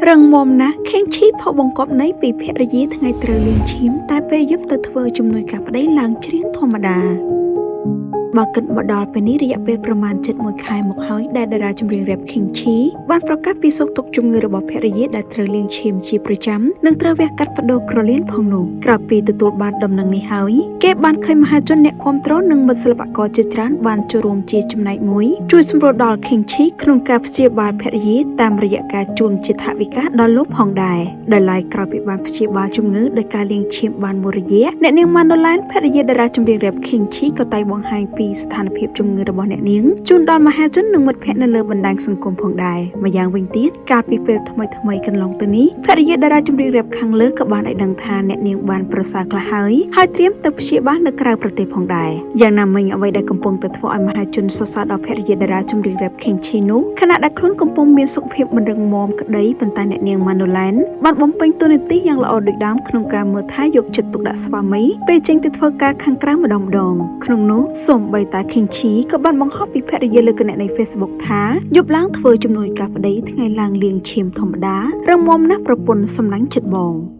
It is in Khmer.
រឹងមុំណាស់ខេងឈីផបង្កប់នៃពីភរិយាថ្ងៃត្រូវលៀងឈាមតែពេលយប់ទៅធ្វើជំនួយការប្តីឡើងច្រៀងធម្មតាបើគិតមកដល់ពេលនេះរយៈពេលប្រមាណ7 ខែមកហើយដែលតារាចម្រៀងរ៉េប King Chi បានប្រកាសពីសុខទុក្ខជំងឺរបស់ភរិយាដែលត្រូវលៀងឈាមជាប្រចាំនិងត្រូវវះកាត់បដូរក្រលៀនផងនោះក្រោយពីទទួលបានដំណឹងនេះហើយគេបានឃើញមហាជនអ្នកគាំទ្រនិងមិត្តសិល្បករជាច្រើនបានចូលរួមជាចំណែកមួយជួយសម្រួលដល់ King Chi ក្នុងការព្យាបាលភរិយាតាមរយៈការជូនជាថវិកាដល់លោកផងដែរដោយឡែកក្រោយពីបានព្យាបាលជំងឺដោយការលៀងឈាមបានមួយរយៈអ្នកនាង Manoline ភរិយាតារាចម្រៀងរ៉េប King Chi ក៏តែងបង្ហាញពីស្ថានភាពជំងឺរបស់អ្នកនាងជូនដល់មហាជននិងមិត្តភ័ក្តិនៅលើបណ្ដាញសង្គមផងដែរម្យ៉ាងវិញទៀតកាលពីពេលថ្មីកន្លងទៅនេះភរិយាតារាចម្រៀងរ៉េបខាងលើក៏បានឲ្យដឹងថាអ្នកនាងបានប្រសើរខ្លះហើយត្រៀមទៅព្យាបាលនៅក្រៅប្រទេសផងដែរយ៉ាងណាមិញអ្វីដែលកំពុងទៅធ្វើឲ្យមហាជនសរសើរដល់ភរិយាតារាចម្រៀងរ៉េប King Chi នោះខណៈដែលខ្លួនកំពុងមានសុខភាពមិនរឹងមាំក្តីប៉ុន្តែអ្នកនាង Manoline បានបំពេញតួនាទីយ៉ាងល្អដូចដើមក្នុងការមើលថែយកចិត្តទុកដាក់ស្វាមីពេលចេញទៅធ្វើការខាងក្រៅម្ដងក្នុងនោះសូម្បីតែ King Chi ក៏បានបង្ហោះពីភរិយាលើគណនី Facebook ថាយប់ឡើងធ្វើជំនួយការប្តីថ្ងៃឡើងលៀងឈាមធម្មតារឹងមាំណាស់ប្រពន្ធសម្លាញ់ចិត្តបង